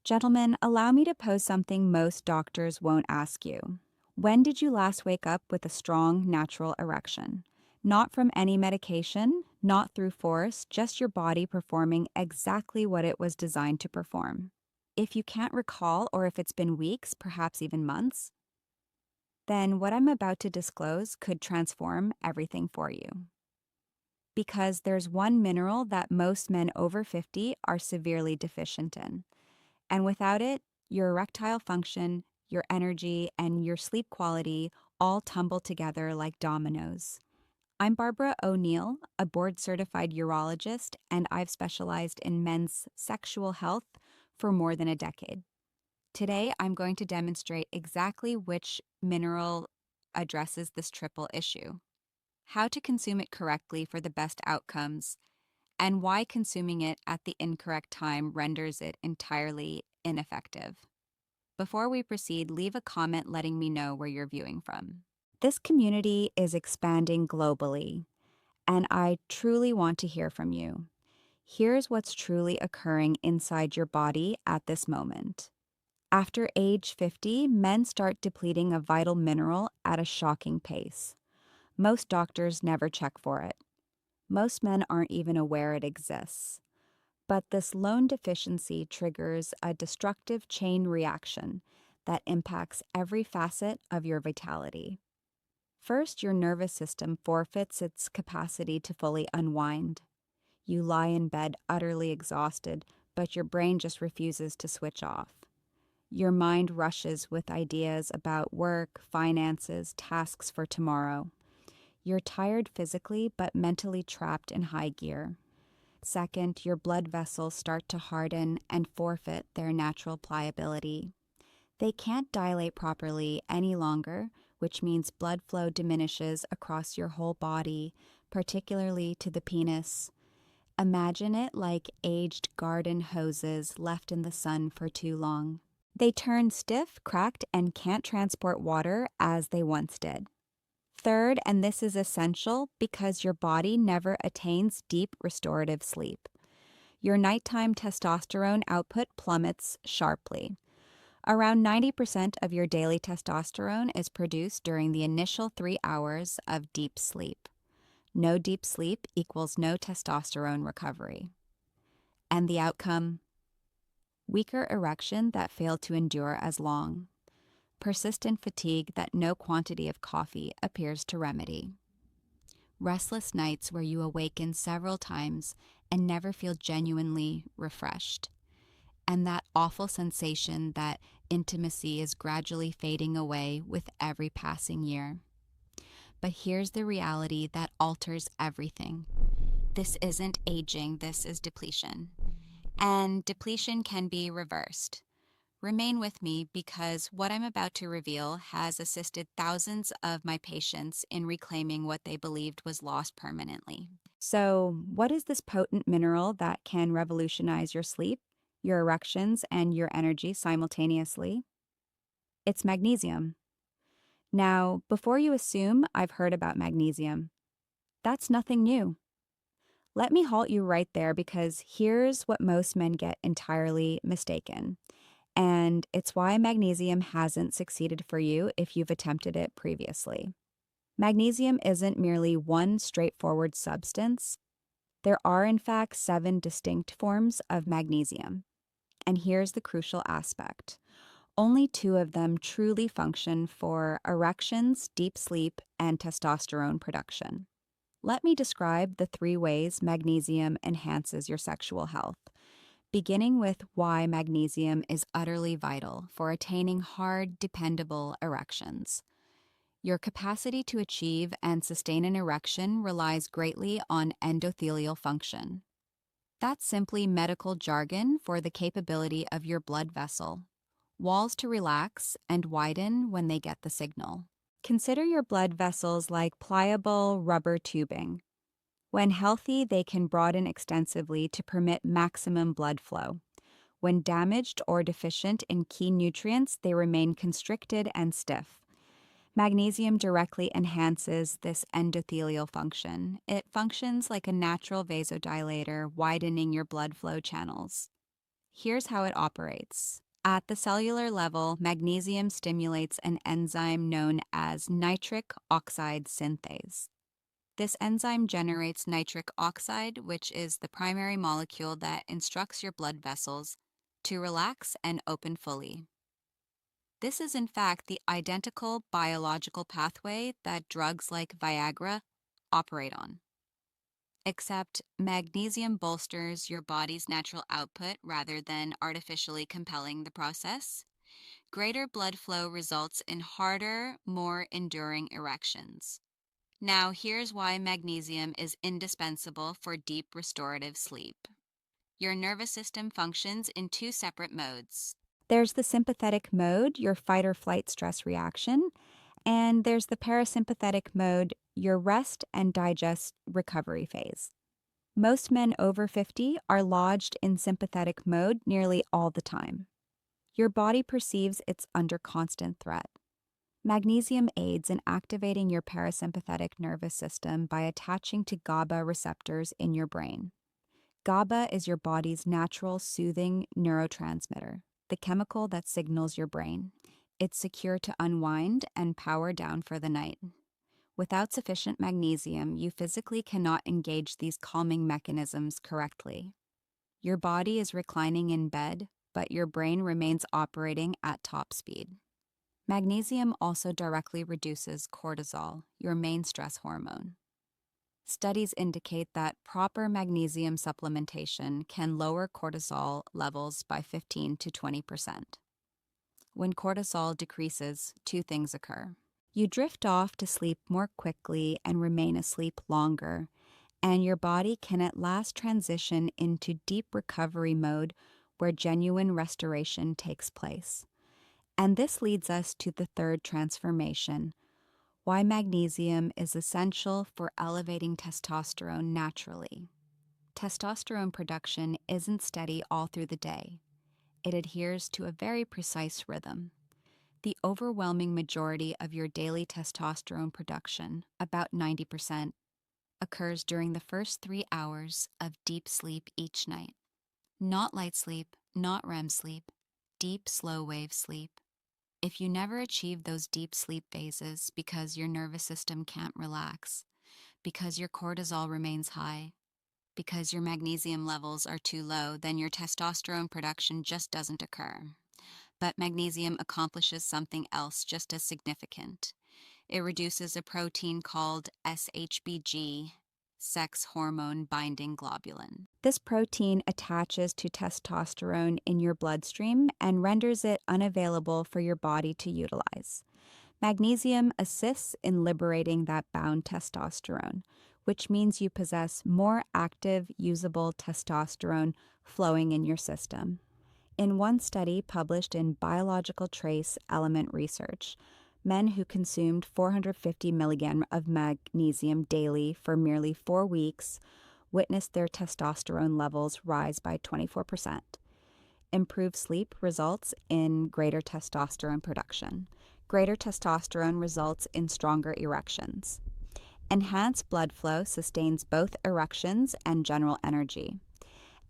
Gentlemen, allow me to pose something most doctors won't ask you. When did you last wake up with a strong, natural erection? Not from any medication, not through force, just your body performing exactly what it was designed to perform. If you can't recall, or if it's been weeks, perhaps even months, then what I'm about to disclose could transform everything for you. Because there's one mineral that most men over 50 are severely deficient in. And without it, your erectile function, your energy, and your sleep quality all tumble together like dominoes. I'm Barbara O'Neill, a board-certified urologist, and I've specialized in men's sexual health for more than a decade. Today, I'm going to demonstrate exactly which mineral addresses this triple issue, how to consume it correctly for the best outcomes, and why consuming it at the incorrect time renders it entirely ineffective. Before we proceed, leave a comment letting me know where you're viewing from. This community is expanding globally, and I truly want to hear from you. Here's what's truly occurring inside your body at this moment. After age 50, men start depleting a vital mineral at a shocking pace. Most doctors never check for it. Most men aren't even aware it exists. But this lone deficiency triggers a destructive chain reaction that impacts every facet of your vitality. First, your nervous system forfeits its capacity to fully unwind. You lie in bed utterly exhausted, but your brain just refuses to switch off. Your mind rushes with ideas about work, finances, tasks for tomorrow. You're tired physically, but mentally trapped in high gear. Second, your blood vessels start to harden and forfeit their natural pliability. They can't dilate properly any longer, which means blood flow diminishes across your whole body, particularly to the penis. Imagine it like aged garden hoses left in the sun for too long. They turn stiff, cracked, and can't transport water as they once did. Third, and this is essential because your body never attains deep restorative sleep. Your nighttime testosterone output plummets sharply. Around 90% of your daily testosterone is produced during the initial 3 hours of deep sleep. No deep sleep equals no testosterone recovery. And the outcome? Weaker erection that failed to endure as long. Persistent fatigue that no quantity of coffee appears to remedy. Restless nights where you awaken several times and never feel genuinely refreshed. And that awful sensation that intimacy is gradually fading away with every passing year. But here's the reality that alters everything. This isn't aging, this is depletion. And depletion can be reversed. Remain with me because what I'm about to reveal has assisted thousands of my patients in reclaiming what they believed was lost permanently. So, what is this potent mineral that can revolutionize your sleep, your erections, and your energy simultaneously? It's magnesium. Now, before you assume I've heard about magnesium, that's nothing new. Let me halt you right there because here's what most men get entirely mistaken. And it's why magnesium hasn't succeeded for you if you've attempted it previously. Magnesium isn't merely one straightforward substance. There are, in fact, 7 distinct forms of magnesium. And here's the crucial aspect. Only 2 of them truly function for erections, deep sleep, and testosterone production. Let me describe the 3 ways magnesium enhances your sexual health, beginning with why magnesium is utterly vital for attaining hard, dependable erections. Your capacity to achieve and sustain an erection relies greatly on endothelial function. That's simply medical jargon for the capability of your blood vessel, walls to relax and widen when they get the signal. Consider your blood vessels like pliable rubber tubing. When healthy, they can broaden extensively to permit maximum blood flow. When damaged or deficient in key nutrients, they remain constricted and stiff. Magnesium directly enhances this endothelial function. It functions like a natural vasodilator, widening your blood flow channels. Here's how it operates. At the cellular level, magnesium stimulates an enzyme known as nitric oxide synthase. This enzyme generates nitric oxide, which is the primary molecule that instructs your blood vessels to relax and open fully. This is, in fact, the identical biological pathway that drugs like Viagra operate on. Except magnesium bolsters your body's natural output rather than artificially compelling the process. Greater blood flow results in harder, more enduring erections. Now, here's why magnesium is indispensable for deep restorative sleep. Your nervous system functions in two separate modes. There's the sympathetic mode, your fight or flight stress reaction, and there's the parasympathetic mode, your rest and digest recovery phase. Most men over 50 are lodged in sympathetic mode nearly all the time. Your body perceives it's under constant threat. Magnesium aids in activating your parasympathetic nervous system by attaching to GABA receptors in your brain. GABA is your body's natural soothing neurotransmitter, the chemical that signals your brain. It's secure to unwind and power down for the night. Without sufficient magnesium, you physically cannot engage these calming mechanisms correctly. Your body is reclining in bed, but your brain remains operating at top speed. Magnesium also directly reduces cortisol, your main stress hormone. Studies indicate that proper magnesium supplementation can lower cortisol levels by 15 to 20%. When cortisol decreases, two things occur. You drift off to sleep more quickly and remain asleep longer, and your body can at last transition into deep recovery mode where genuine restoration takes place. And this leads us to the third transformation: why magnesium is essential for elevating testosterone naturally. Testosterone production isn't steady all through the day. It adheres to a very precise rhythm. The overwhelming majority of your daily testosterone production, about 90%, occurs during the first 3 hours of deep sleep each night. Not light sleep, not REM sleep, deep slow wave sleep. If you never achieve those deep sleep phases because your nervous system can't relax, because your cortisol remains high, because your magnesium levels are too low, then your testosterone production just doesn't occur. But magnesium accomplishes something else just as significant. It reduces a protein called SHBG, sex hormone binding globulin. This protein attaches to testosterone in your bloodstream and renders it unavailable for your body to utilize. Magnesium assists in liberating that bound testosterone, which means you possess more active, usable testosterone flowing in your system. In one study published in Biological Trace Element Research, men who consumed 450 milligrams of magnesium daily for merely 4 weeks witnessed their testosterone levels rise by 24%. Improved sleep results in greater testosterone production. Greater testosterone results in stronger erections. Enhanced blood flow sustains both erections and general energy.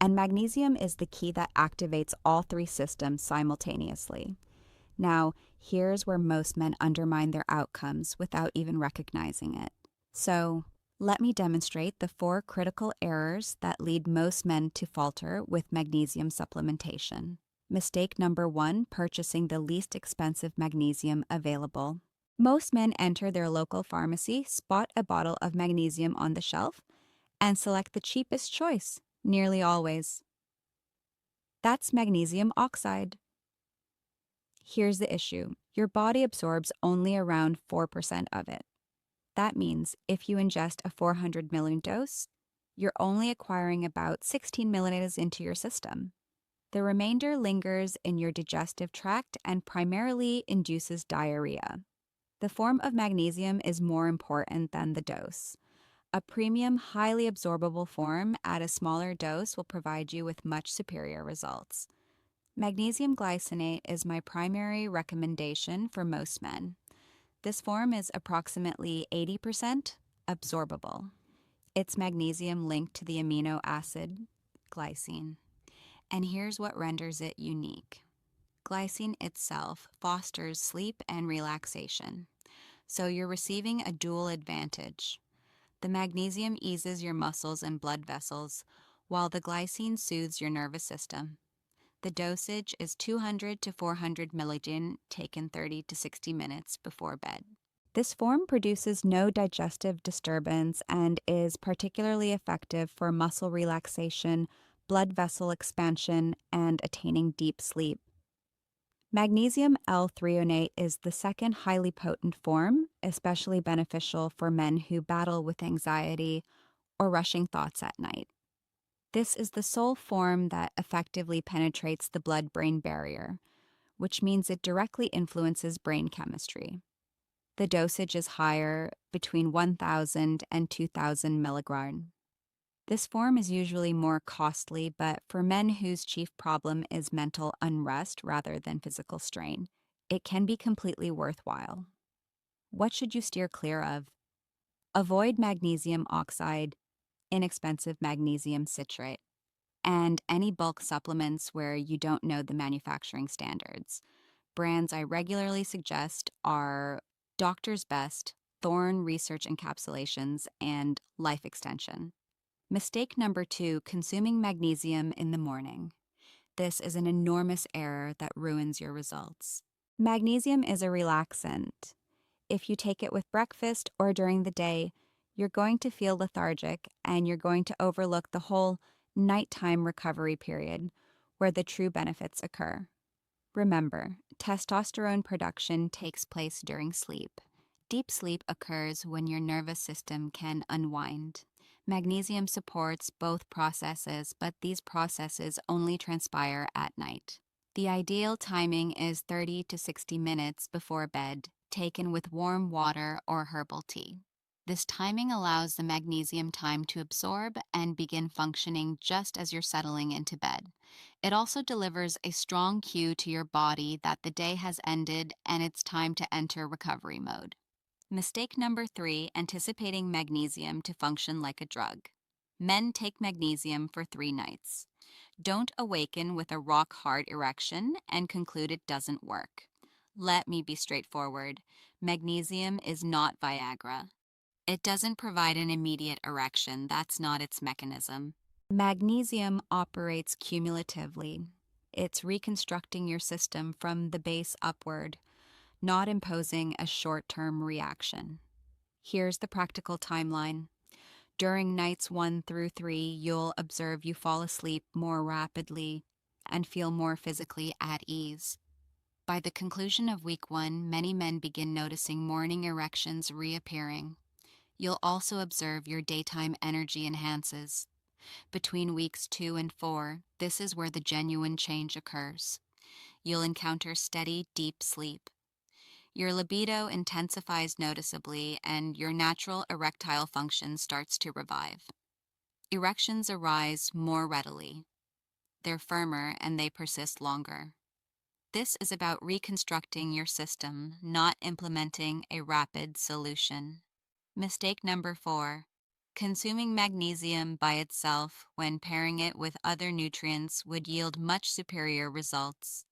And magnesium is the key that activates all three systems simultaneously. Now, here's where most men undermine their outcomes without even recognizing it. So, let me demonstrate the 4 critical errors that lead most men to falter with magnesium supplementation. Mistake number 1, purchasing the least expensive magnesium available. Most men enter their local pharmacy, spot a bottle of magnesium on the shelf, and select the cheapest choice, nearly always. That's magnesium oxide. Here's the issue. Your body absorbs only around 4% of it. That means if you ingest a 400 milliliter dose, you're only acquiring about 16 milliliters into your system. The remainder lingers in your digestive tract and primarily induces diarrhea. The form of magnesium is more important than the dose. A premium, highly absorbable form at a smaller dose will provide you with much superior results. Magnesium glycinate is my primary recommendation for most men. This form is approximately 80% absorbable. It's magnesium linked to the amino acid glycine. And here's what renders it unique. Glycine itself fosters sleep and relaxation, so you're receiving a dual advantage. The magnesium eases your muscles and blood vessels, while the glycine soothes your nervous system. The dosage is 200 to 400 milligen taken 30 to 60 minutes before bed. This form produces no digestive disturbance and is particularly effective for muscle relaxation, blood vessel expansion, and attaining deep sleep. Magnesium L-threonate is the second highly potent form, especially beneficial for men who battle with anxiety or rushing thoughts at night. This is the sole form that effectively penetrates the blood-brain barrier, which means it directly influences brain chemistry. The dosage is higher, between 1,000 and 2,000 milligram. This form is usually more costly, but for men whose chief problem is mental unrest rather than physical strain, it can be completely worthwhile. What should you steer clear of? Avoid magnesium oxide, inexpensive magnesium citrate, and any bulk supplements where you don't know the manufacturing standards. Brands I regularly suggest are Doctor's Best, Thorne Research Encapsulations, and Life Extension. Mistake number 2, consuming magnesium in the morning. This is an enormous error that ruins your results. Magnesium is a relaxant. If you take it with breakfast or during the day, you're going to feel lethargic and you're going to overlook the whole nighttime recovery period where the true benefits occur. Remember, testosterone production takes place during sleep. Deep sleep occurs when your nervous system can unwind. Magnesium supports both processes, but these processes only transpire at night. The ideal timing is 30 to 60 minutes before bed, taken with warm water or herbal tea. This timing allows the magnesium time to absorb and begin functioning just as you're settling into bed. It also delivers a strong cue to your body that the day has ended and it's time to enter recovery mode. Mistake number 3, anticipating magnesium to function like a drug. Men take magnesium for 3 nights. Don't awaken with a rock-hard erection and conclude it doesn't work. Let me be straightforward. Magnesium is not Viagra. It doesn't provide an immediate erection. That's not its mechanism. Magnesium operates cumulatively. It's reconstructing your system from the base upward, not imposing a short-term reaction. Here's the practical timeline. During nights 1 through 3, you'll observe you fall asleep more rapidly and feel more physically at ease. By the conclusion of week 1, many men begin noticing morning erections reappearing. You'll also observe your daytime energy enhances. Between weeks 2 and 4, this is where the genuine change occurs. You'll encounter steady, deep sleep. Your libido intensifies noticeably, and your natural erectile function starts to revive. Erections arise more readily. They're firmer and they persist longer. This is about reconstructing your system, not implementing a rapid solution. Mistake number 4. Consuming magnesium by itself when pairing it with other nutrients would yield much superior results.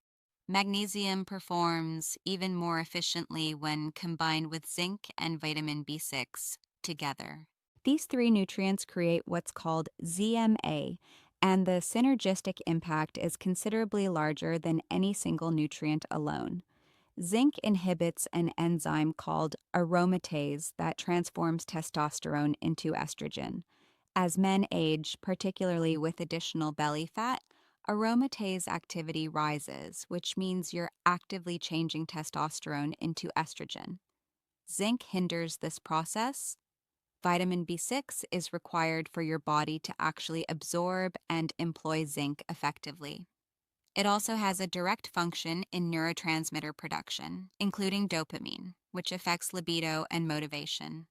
Magnesium performs even more efficiently when combined with zinc and vitamin B6 together. These 3 nutrients create what's called ZMA, and the synergistic impact is considerably larger than any single nutrient alone. Zinc inhibits an enzyme called aromatase that transforms testosterone into estrogen. As men age, particularly with additional belly fat, aromatase activity rises, which means you're actively changing testosterone into estrogen. Zinc hinders this process. Vitamin B6 is required for your body to actually absorb and employ zinc effectively. It also has a direct function in neurotransmitter production, including dopamine, which affects libido and motivation.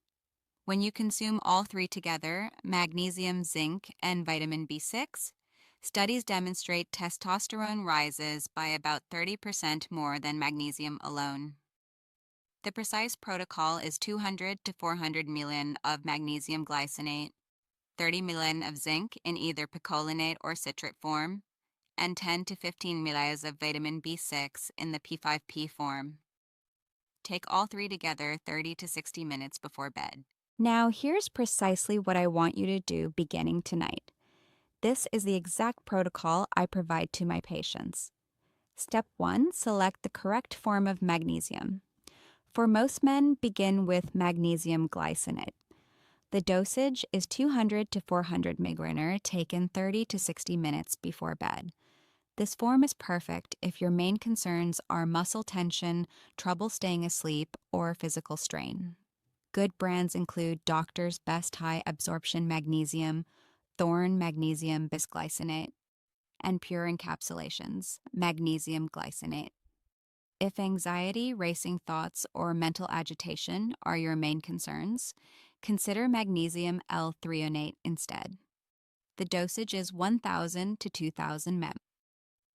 When you consume all 3 together, magnesium, zinc, and vitamin B6, studies demonstrate testosterone rises by about 30% more than magnesium alone. The precise protocol is 200 to 400 million of magnesium glycinate, 30 million of zinc in either picolinate or citrate form, and 10 to 15 ml of vitamin B6 in the P5P form. Take all three together 30 to 60 minutes before bed. Now, here's precisely what I want you to do beginning tonight. This is the exact protocol I provide to my patients. Step 1, select the correct form of magnesium. For most men, begin with magnesium glycinate. The dosage is 200 to 400 mg taken 30 to 60 minutes before bed. This form is perfect if your main concerns are muscle tension, trouble staying asleep, or physical strain. Good brands include Doctor's Best High Absorption Magnesium, Thorne Magnesium Bisglycinate, and Pure Encapsulations, Magnesium Glycinate. If anxiety, racing thoughts, or mental agitation are your main concerns, consider magnesium L-threonate instead. The dosage is 1,000 to 2,000 mg.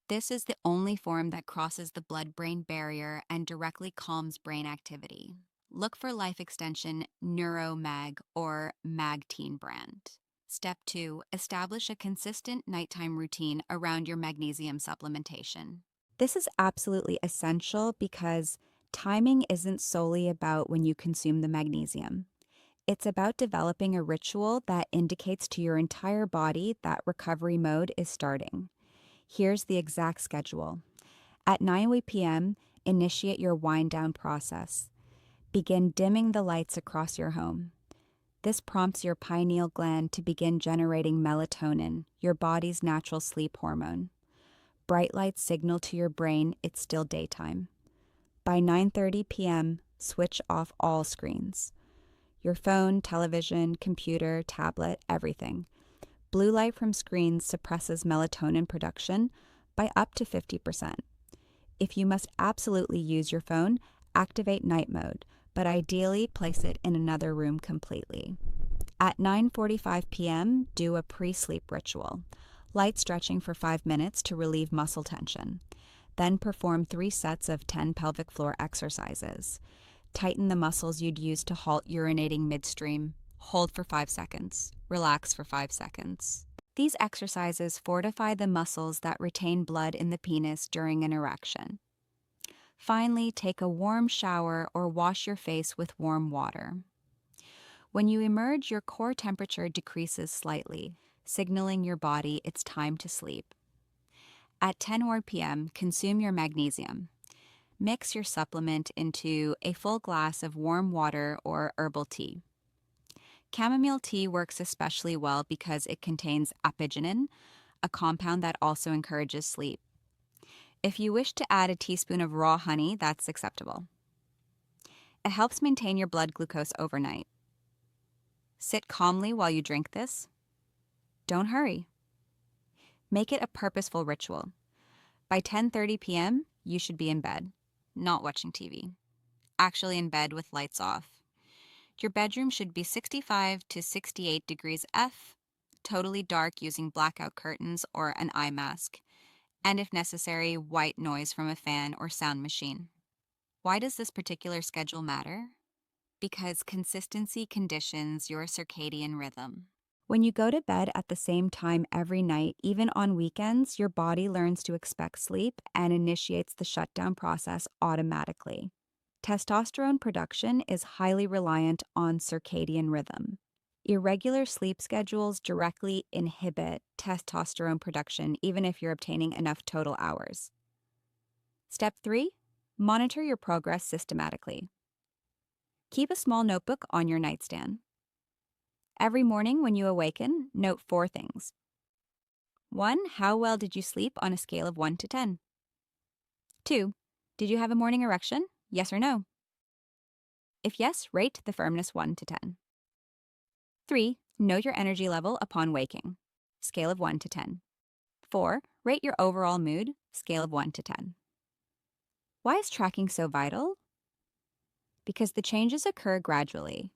This is the only form that crosses the blood-brain barrier and directly calms brain activity. Look for Life Extension NeuroMag or Magteen brand. Step 2. Establish a consistent nighttime routine around your magnesium supplementation. This is absolutely essential because timing isn't solely about when you consume the magnesium. It's about developing a ritual that indicates to your entire body that recovery mode is starting. Here's the exact schedule. At 9 p.m., initiate your wind-down process. Begin dimming the lights across your home. This prompts your pineal gland to begin generating melatonin, your body's natural sleep hormone. Bright lights signal to your brain it's still daytime. By 9:30 p.m., switch off all screens. Your phone, television, computer, tablet, everything. Blue light from screens suppresses melatonin production by up to 50%. If you must absolutely use your phone, activate night mode, but ideally place it in another room completely. At 9:45 p.m., do a pre-sleep ritual. Light stretching for 5 minutes to relieve muscle tension. Then perform 3 sets of 10 pelvic floor exercises. Tighten the muscles you'd use to halt urinating midstream. Hold for 5 seconds. Relax for 5 seconds. These exercises fortify the muscles that retain blood in the penis during an erection. Finally, take a warm shower or wash your face with warm water. When you emerge, your core temperature decreases slightly, signaling your body it's time to sleep. At 10 p.m., consume your magnesium. Mix your supplement into a full glass of warm water or herbal tea. Chamomile tea works especially well because it contains apigenin, a compound that also encourages sleep. If you wish to add a teaspoon of raw honey, that's acceptable. It helps maintain your blood glucose overnight. Sit calmly while you drink this. Don't hurry. Make it a purposeful ritual. By 10:30 p.m., you should be in bed, not watching TV. Actually in bed with lights off. Your bedroom should be 65 to 68 degrees F, totally dark using blackout curtains or an eye mask, and if necessary, white noise from a fan or sound machine. Why does this particular schedule matter? Because consistency conditions your circadian rhythm. When you go to bed at the same time every night, even on weekends, your body learns to expect sleep and initiates the shutdown process automatically. Testosterone production is highly reliant on circadian rhythm. Irregular sleep schedules directly inhibit testosterone production, even if you're obtaining enough total hours. Step 3. Monitor your progress systematically. Keep a small notebook on your nightstand. Every morning when you awaken, note 4 things. 1. How well did you sleep on a scale of 1 to 10? 2. Did you have a morning erection? Yes or no? If yes, rate the firmness 1 to 10. 3. Note your energy level upon waking. Scale of 1 to 10. 4. Rate your overall mood. Scale of 1 to 10. Why is tracking so vital? Because the changes occur gradually.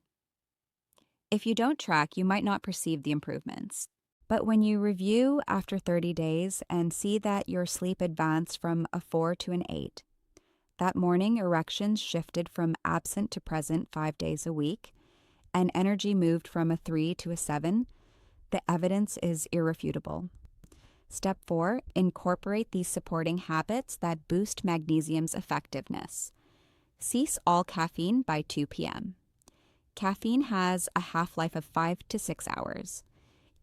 If you don't track, you might not perceive the improvements. But when you review after 30 days and see that your sleep advanced from a 4 to an 8, that morning erections shifted from absent to present 5 days a week, and energy moved from a 3 to a 7, the evidence is irrefutable. Step 4, incorporate these supporting habits that boost magnesium's effectiveness. Cease all caffeine by 2 p.m. Caffeine has a half-life of 5 to 6 hours.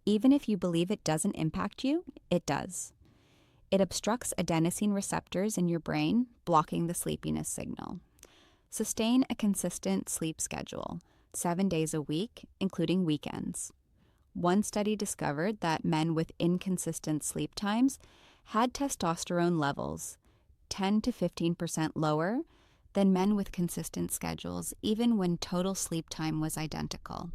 Even if you believe it doesn't impact you, it does. It obstructs adenosine receptors in your brain, blocking the sleepiness signal. Sustain a consistent sleep schedule, 7 days a week, including weekends. One study discovered that men with inconsistent sleep times had testosterone levels 10 to 15% lower than men with consistent schedules, even when total sleep time was identical.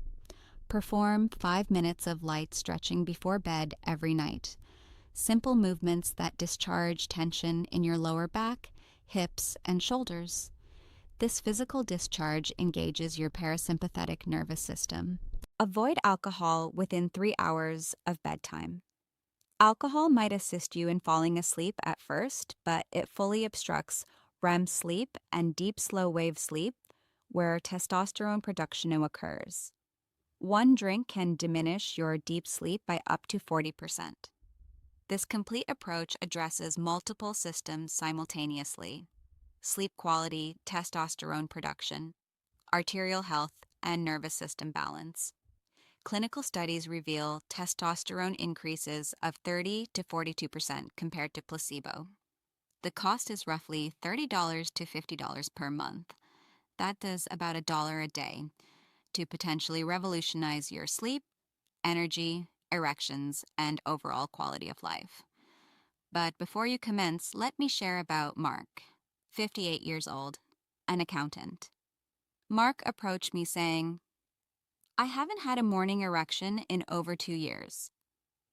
Perform 5 minutes of light stretching before bed every night. Simple movements that discharge tension in your lower back, hips, and shoulders. This physical discharge engages your parasympathetic nervous system. Avoid alcohol within 3 hours of bedtime. Alcohol might assist you in falling asleep at first, but it fully obstructs REM sleep and deep slow wave sleep, where testosterone production occurs. One drink can diminish your deep sleep by up to 40%. This complete approach addresses multiple systems simultaneously: sleep quality, testosterone production, arterial health, and nervous system balance. Clinical studies reveal testosterone increases of 30 to 42% compared to placebo. The cost is roughly $30 to $50 per month. That does about $1 a day to potentially revolutionize your sleep, energy, erections, and overall quality of life. But before you commence, let me share about Mark, 58 years old, an accountant. Mark approached me saying, "I haven't had a morning erection in over 2 years.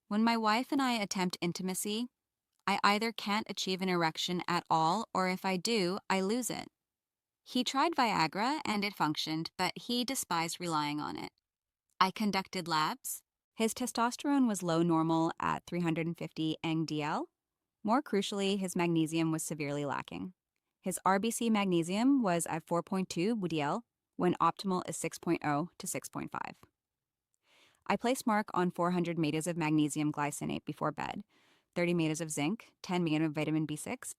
When my wife and I attempt intimacy, I either can't achieve an erection at all, or if I do, I lose it. He tried Viagra and it functioned, but he despised relying on it. I conducted labs. His testosterone was low normal at 350 ng/dL. More crucially, his magnesium was severely lacking. His RBC magnesium was at 4.2 DL, when optimal is 6.0 to 6.5. I placed Mark on 400 mg of magnesium glycinate before bed, 30 mg of zinc, 10 mg of vitamin B6,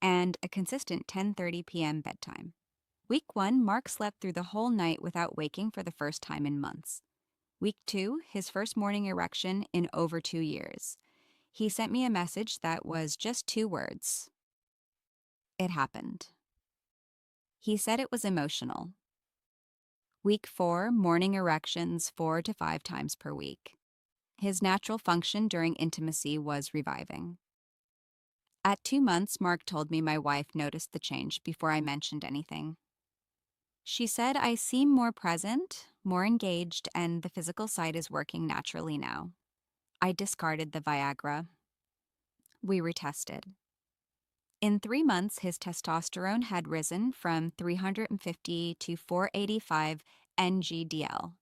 and a consistent 10:30 p.m. bedtime. Week 1, Mark slept through the whole night without waking for the first time in months. Week 2, his first morning erection in over 2 years. He sent me a message that was just 2 words. It happened. He said it was emotional. Week 4, morning erections 4 to 5 times per week. His natural function during intimacy was reviving. At 2 months, Mark told me my wife noticed the change before I mentioned anything. She said I seem more present, more engaged, and the physical side is working naturally now. I discarded the Viagra. We retested. In 3 months, his testosterone had risen from 350 to 485 ng/dL,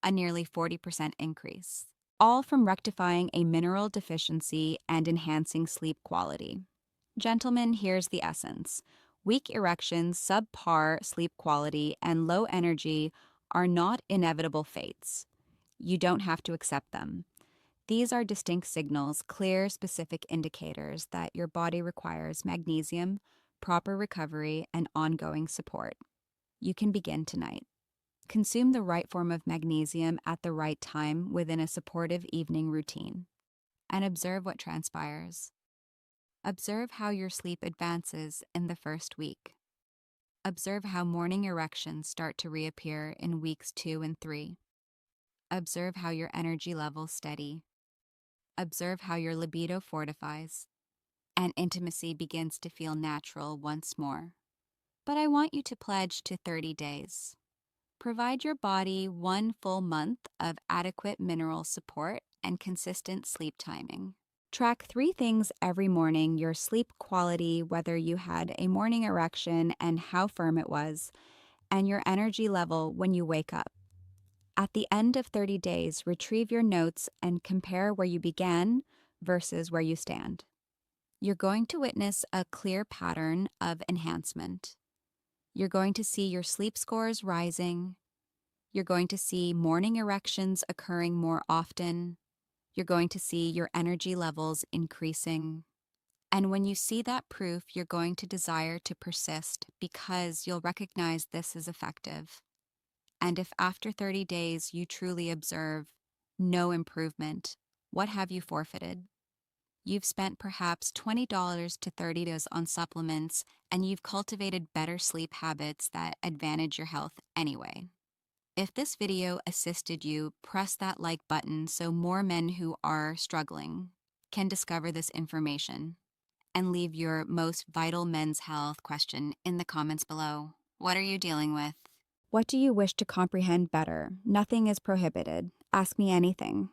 a nearly 40% increase, all from rectifying a mineral deficiency and enhancing sleep quality. Gentlemen, here's the essence. Weak erections, subpar sleep quality, and low energy are not inevitable fates. You don't have to accept them. These are distinct signals, clear, specific indicators that your body requires magnesium, proper recovery, and ongoing support. You can begin tonight. Consume the right form of magnesium at the right time within a supportive evening routine, and observe what transpires. Observe how your sleep advances in the first week. Observe how morning erections start to reappear in weeks 2 and 3. Observe how your energy levels steady. Observe how your libido fortifies, and intimacy begins to feel natural once more. But I want you to pledge to 30 days. Provide your body 1 full month of adequate mineral support and consistent sleep timing. Track 3 things every morning: your sleep quality, whether you had a morning erection and how firm it was, and your energy level when you wake up. At the end of 30 days, retrieve your notes and compare where you began versus where you stand. You're going to witness a clear pattern of enhancement. You're going to see your sleep scores rising. You're going to see morning erections occurring more often. You're going to see your energy levels increasing. And when you see that proof, you're going to desire to persist because you'll recognize this is effective. And if after 30 days you truly observe no improvement, what have you forfeited? You've spent perhaps $20 to $30 on supplements, and you've cultivated better sleep habits that advantage your health anyway. If this video assisted you, press that like button so more men who are struggling can discover this information. And leave your most vital men's health question in the comments below. What are you dealing with? What do you wish to comprehend better? Nothing is prohibited. Ask me anything.